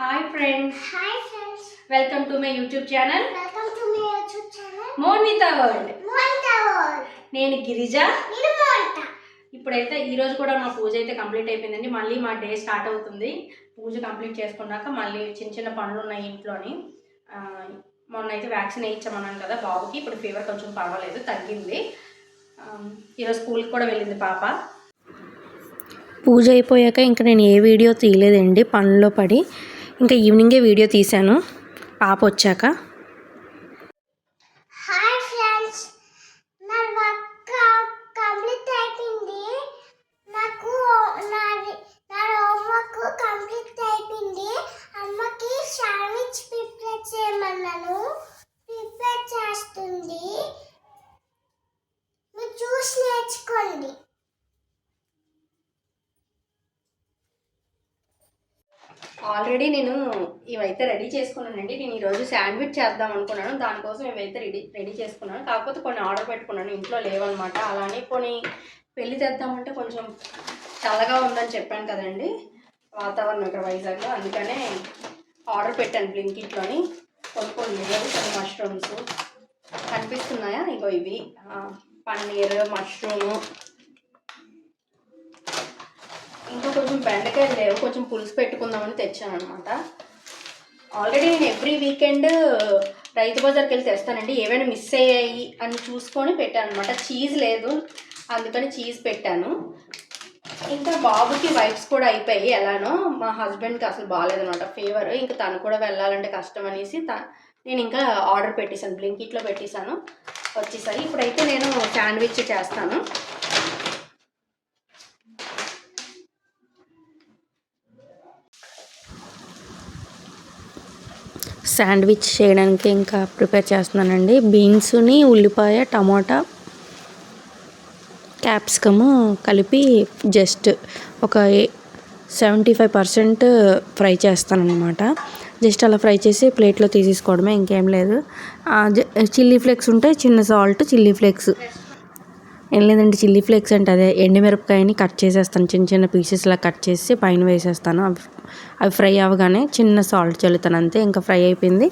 Hi friends. Hi friends. Welcome to my YouTube channel. Welcome to my YouTube channel. Monita world. Monita world. నేను గిరిజ. నేను మోనితా. ఇప్పుడైతే ఈ రోజు కూడా మా పూజ అయితే కంప్లీట్ అయిపోయిందండి. మళ్ళీ మా డే స్టార్ట్ అవుతుంది. పూజ కంప్లీట్ చేసుకున్నాక మళ్ళీ చిన్న చిన్న పనులు ఉన్నాయి ఇంట్లోని. మొన్న అయితే వ్యాక్సిన్ వేయించామన్నాను కదా బాబుకి. ఇప్పుడు ఫీవర్ కొంచెం పర్వాలేదు, తగ్గింది. ఈరోజు స్కూల్కి కూడా వెళ్ళింది పాప. పూజ అయిపోయాక ఇంకా నేను ఏ వీడియో తీయలేదండి, పనుల్లో పడి. ఇంకా ఈవినింగే వీడియో తీశాను పాప వచ్చాక. హాయ్ ఫ్రెండ్స్, నా వర్క్ కంప్లీట్ అయిపోయింది. నాకు నా హోంవర్క్ కంప్లీట్ అయిపోయింది. అమ్మకి శాండ్విచ్ ప్రిపేర్ చేయమన్నాను, ప్రిపేర్ చేస్తుంది. మీరు చూసి నేర్చుకోండి. ఆల్రెడీ నేను ఇవైతే రెడీ చేసుకున్నానండి. నేను ఈరోజు శాండ్విచ్ చేద్దాం అనుకున్నాను, దానికోసం ఇవైతే రెడీ చేసుకున్నాను. కాకపోతే కొన్ని ఆర్డర్ పెట్టుకున్నాను, ఇంట్లో లేవన్నమాట. అలానే కొన్ని పెళ్ళి తెద్దామంటే కొంచెం చల్లగా ఉందని చెప్పాను కదండి వాతావరణం ఇక్కడ వైజాగ్లో, అందుకనే ఆర్డర్ పెట్టాను బ్లింకిట్లోని. కొన్ని లేవు, కొన్ని మష్రూమ్స్ కనిపిస్తున్నాయా, ఇగో ఇవి పన్నీర్, మష్రూము, ఇంకా కొంచెం బెండకాయలు లేవు, కొంచెం పులుసు పెట్టుకుందామని తెచ్చాను అనమాట. ఆల్రెడీ నేను ఎవ్రీ వీకెండ్ రైతు బజార్కి వెళ్ళి తెస్తానండి. ఏమైనా మిస్ అయ్యాయి అని చూసుకొని పెట్టాను అనమాట. చీజ్ లేదు, అందుకని చీజ్ పెట్టాను. ఇంకా బాబుకి వైప్స్ కూడా అయిపోయి ఎలానో. మా హస్బెండ్కి అసలు బాగాలేదనమాట, ఫీవర్. ఇంకా తను కూడా వెళ్ళాలంటే కష్టం అనేసి నేను ఇంకా ఆర్డర్ పెట్టేశాను, బ్లింకిట్లో పెట్టేశాను, వచ్చేసరి. ఇప్పుడైతే నేను శాండ్విచ్ చేస్తాను. శాండ్విచ్ చేయడానికి ఇంకా ప్రిపేర్ చేస్తున్నానండి. బీన్స్ని, ఉల్లిపాయ, టమాటా, క్యాప్సికము కలిపి జస్ట్ ఒక 75% ఫ్రై చేస్తానన్నమాట. జస్ట్ అలా ఫ్రై చేసి ప్లేట్లో తీసేసుకోవడమే, ఇంకేం లేదు. చిల్లీ ఫ్లేక్స్ ఉంటే చిన్న సాల్ట్, చిల్లీ ఫ్లేక్స్ ఏం లేదండి. చిల్లీ ఫ్లేక్స్ అంటే అదే ఎండుమిరపకాయని కట్ చేసేస్తాను, చిన్న చిన్న పీసెస్లా కట్ చేసి పైన వేసేస్తాను. అవి ఫ్రై అవ్వగానే చిన్న సాల్ట్ చల్లుతాను, అంతే. ఇంకా ఫ్రై అయిపోయింది.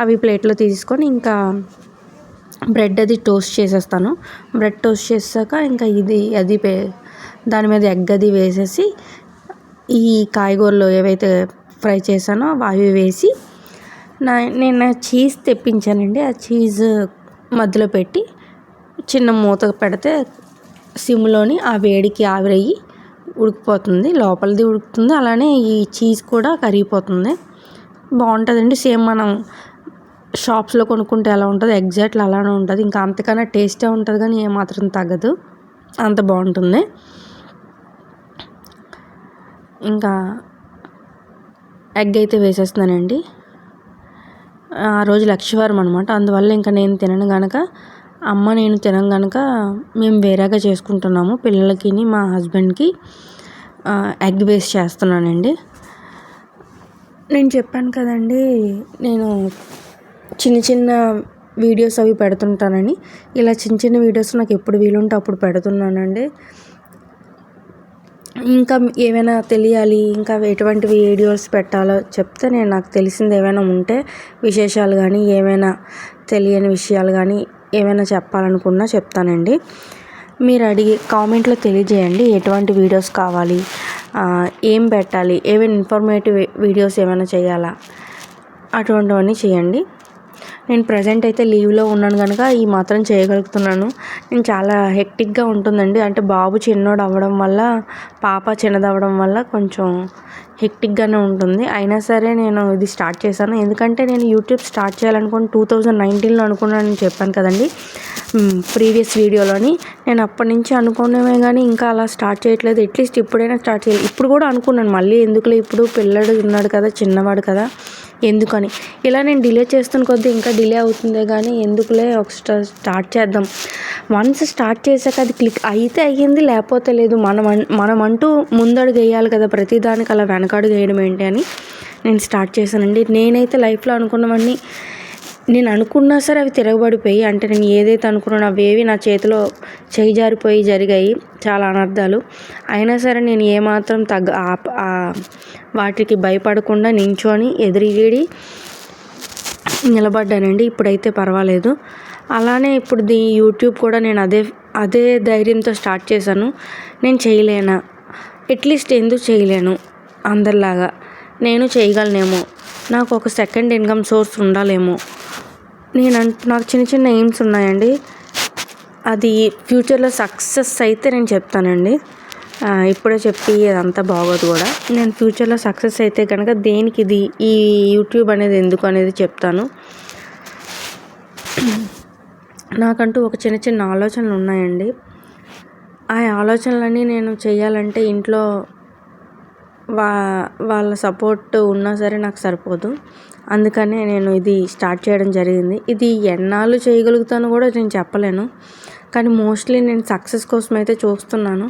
అవి ప్లేట్లో తీసుకొని ఇంకా బ్రెడ్ అది టోస్ట్ చేసేస్తాను. బ్రెడ్ టోస్ట్ చేసాక ఇంకా దాని మీద ఎగ్ అది వేసేసి ఈ కాయగూరలు ఏవైతే ఫ్రై చేశానో అవి వేసి నేను చీజ్ తెప్పించానండి. ఆ చీజ్ మధ్యలో పెట్టి చిన్న మూత పెడితే సిమ్లోని ఆ వేడికి ఆవిరయ్యి ఉడికిపోతుంది, లోపలిది ఉడుకుతుంది, అలానే ఈ చీజ్ కూడా కరిగిపోతుంది. బాగుంటుందండి. సేమ్ మనం షాప్స్లో కొనుక్కుంటే ఎలా ఉంటుంది ఎగ్జాక్ట్లీ అలానే ఉంటుంది. ఇంకా అంతకన్నా టేస్టే ఉంటుంది, కానీ ఏమాత్రం తగ్గదు, అంత బాగుంటుంది. ఇంకా ఎగ్ అయితే వేసేస్తున్నానండి. ఆ రోజు లక్షవారం అనమాట, అందువల్ల ఇంకా నేను తినను కనుక, అమ్మ నేను తినం కనుక మేము వేరేగా చేసుకుంటున్నాము. పిల్లలకి మా హస్బెండ్కి ఎగ్ వేస్ట్ చేస్తున్నానండి. నేను చెప్పాను కదండి, నేను చిన్న చిన్న వీడియోస్ అవి పెడుతుంటానని. ఇలా చిన్న చిన్న వీడియోస్ నాకు ఎప్పుడు వీలుంటే అప్పుడు పెడుతున్నానండి. ఇంకా ఏమైనా తెలియాలి, ఇంకా ఎటువంటి వీడియోస్ పెట్టాలో చెప్తే నాకు తెలిసింది ఏమైనా ఉంటే విశేషాలు కానీ, ఏమైనా తెలియని విషయాలు కానీ ఏమైనా చెప్పాలనుకున్నా చెప్తానండి. మీరు అడిగి కామెంట్లో తెలియజేయండి ఎటువంటి వీడియోస్ కావాలి, ఏం పెట్టాలి, ఏమైనా ఇన్ఫర్మేటివ్ వీడియోస్ ఏమైనా చేయాలా, అటువంటివన్నీ చేయండి. నేను ప్రజెంట్ అయితే లీవ్లో ఉన్నాను కనుక ఈ మాత్రం చేయగలుగుతున్నాను. నేను చాలా హెక్టిక్గా ఉంటుందండి. అంటే బాబు చిన్నోడు అవ్వడం వల్ల, పాప చిన్నదవ్వడం వల్ల కొంచెం హెక్టిక్గానే ఉంటుంది. అయినా సరే నేను ఇది స్టార్ట్ చేశాను. ఎందుకంటే నేను యూట్యూబ్ స్టార్ట్ చేయాలనుకుని 2019లో అనుకున్నాను చెప్పాను కదండి ప్రీవియస్ వీడియోలోని. నేను అప్పటి నుంచి అనుకునేవే కానీ ఇంకా అలా స్టార్ట్ చేయట్లేదు. అట్లీస్ట్ ఇప్పుడైనా స్టార్ట్ చేయాలి. ఇప్పుడు కూడా అనుకున్నాను, మళ్ళీ ఎందుకులే, ఇప్పుడు పిల్లడు ఉన్నాడు కదా, చిన్నవాడు కదా, ఎందుకని ఇలా నేను డిలే చేస్తున్న కొద్దీ ఇంకా డిలే అవుతుందే కానీ ఎందుకులే, ఒక స్టార్ట్ చేద్దాం. వన్స్ స్టార్ట్ చేశాక అది క్లిక్ అయితే అయ్యింది, లేకపోతే లేదు. మనం అంటూ ముందడుగు వేయాలి కదా, ప్రతిదానికి అలా వెనకడుగు వేయడం ఏంటి అని నేను స్టార్ట్ చేశానండి. నేనైతే లైఫ్లో అనుకున్నవన్నీ నేను అనుకున్నా సరే అవి తిరగబడిపోయి, అంటే నేను ఏదైతే అనుకున్నానో అవేవి నా చేతిలో చేయి జారిపోయి జరిగాయి చాలా అనర్థాలు. అయినా సరే నేను ఏమాత్రం వాటికి భయపడకుండా నించొని ఎదిరిగి నిలబడ్డానండి. ఇప్పుడైతే పర్వాలేదు. అలానే ఇప్పుడు యూట్యూబ్ కూడా నేను అదే ధైర్యంతో స్టార్ట్ చేశాను. నేను చేయలేనా, అట్లీస్ట్ ఎందుకు చేయలేను, అందరిలాగా నేను చేయగలనేమో, నాకు ఒక సెకండ్ ఇన్కమ్ సోర్స్ ఉండాలేమో. నాకు చిన్న చిన్న ఎయిమ్స్ ఉన్నాయండి. అది ఫ్యూచర్లో సక్సెస్ అయితే నేను చెప్తానండి. ఇప్పుడే చెప్పి అదంతా బాగోదు కూడా. నేను ఫ్యూచర్లో సక్సెస్ అయితే కనుక దేనికి ఈ యూట్యూబ్ అనేది ఎందుకు అనేది చెప్తాను. నాకంటూ ఒక చిన్న చిన్న ఆలోచనలు ఉన్నాయండి. ఆ ఆలోచనలన్నీ నేను చేయాలంటే ఇంట్లో వాళ్ళ సపోర్ట్ ఉన్నా సరే నాకు సరిపోదు. అందుకనే నేను ఇది స్టార్ట్ చేయడం జరిగింది. ఇది ఎన్నాళ్ళు చేయగలుగుతానో కూడా నేను చెప్పలేను. కానీ మోస్ట్లీ నేను సక్సెస్ కోసం అయితే చూస్తున్నాను.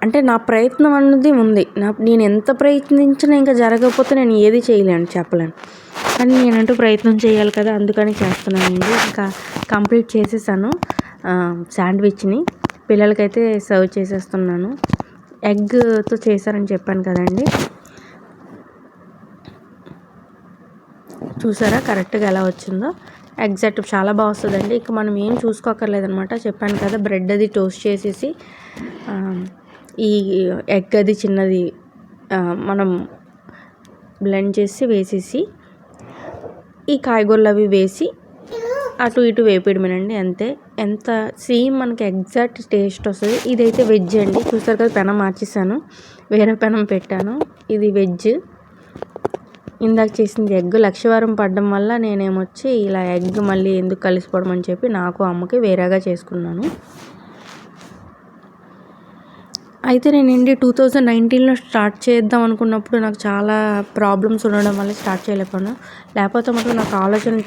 అంటే నా ప్రయత్నం అన్నది ఉంది. నేను ఎంత ప్రయత్నించినా ఇంకా జరగకపోతే నేను ఏది చేయలేను, చెప్పలేను. కానీ నేనంటూ ప్రయత్నం చేయాలి కదా, అందుకని చేస్తున్నానండి. ఇంకా కంప్లీట్ చేసేసాను శాండ్విచ్ని. పిల్లలకైతే సర్వ్ చేసేస్తున్నాను. ఎగ్తో చేశారని చెప్పాను కదండి. చూసారా కరెక్ట్గా ఎలా వచ్చిందో? ఎగ్జాక్ట్ చాలా బాగా వస్తుందండి. ఇక మనం ఏం చూసుకోకర్లేదనమాట. చెప్పాను కదా, బ్రెడ్ అది టోస్ట్ చేసేసి ఈ ఎగ్ అది చిన్నది మనం బ్లెండ్ చేసి వేసేసి ఈ కాయగూరలు అవి వేసి అటు ఇటు వేపేయడమేనండి, అంతే. ఎంత సేమ్ మనకి ఎగ్జాక్ట్ టేస్ట్ వస్తుంది. ఇదైతే వెజ్ అండి. చూసారు కదా, పెనం మార్చేసాను, వేరే పెనం పెట్టాను. ఇది వెజ్. ఇందాక చేసింది ఎగ్. లక్షవారం పడడం వల్ల నేనేమొచ్చి ఇలా ఎగ్ మళ్ళీ ఎందుకు కలిసిపోవడం అని చెప్పి నాకు అమ్మకి వేరేగా చేసుకున్నాను. అయితే నేనండి 2019లో స్టార్ట్ చేద్దాం అనుకున్నప్పుడు నాకు చాలా ప్రాబ్లమ్స్ ఉండడం వల్ల స్టార్ట్ చేయలేకపోయాను. లేకపోతే మాత్రం నాకు ఆలోచన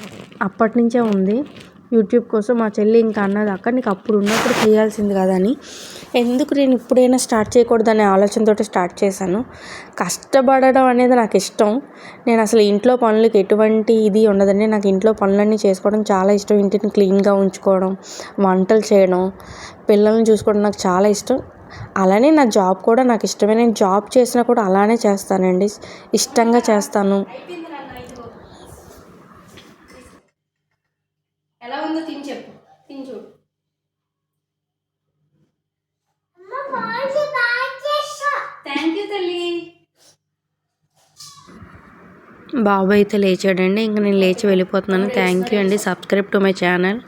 అప్పటి నుంచే ఉంది యూట్యూబ్ కోసం. మా చెల్లి ఇంకా అన్నది, అక్క నీకు అప్పుడు ఉన్నప్పుడు చేయాల్సింది కదా అని. ఎందుకు నేను ఇప్పుడైనా స్టార్ట్ చేయకూడదనే ఆలోచనతో స్టార్ట్ చేశాను. కష్టపడడం అనేది నాకు ఇష్టం. నేను అసలు ఇంట్లో పనులకి ఎటువంటి ఇది ఉండదండి. నాకు ఇంట్లో పనులన్నీ చేసుకోవడం చాలా ఇష్టం. ఇంటిని క్లీన్గా ఉంచుకోవడం, వంటలు చేయడం, పిల్లల్ని చూసుకోవడం నాకు చాలా ఇష్టం. అలానే నా జాబ్ కూడా నాకు ఇష్టమే. నేను జాబ్ చేసినా కూడా అలానే చేస్తానండి, ఇష్టంగా చేస్తాను. ఎలా ఉందో తిని చెప్పు, తిని చూడు. థ్యాంక్ యూ తల్లి. బాబు అయితే లేచాడండి. ఇంకా నేను లేచి వెళ్ళిపోతున్నాను. థ్యాంక్ యూ అండి. Subscribe to my channel.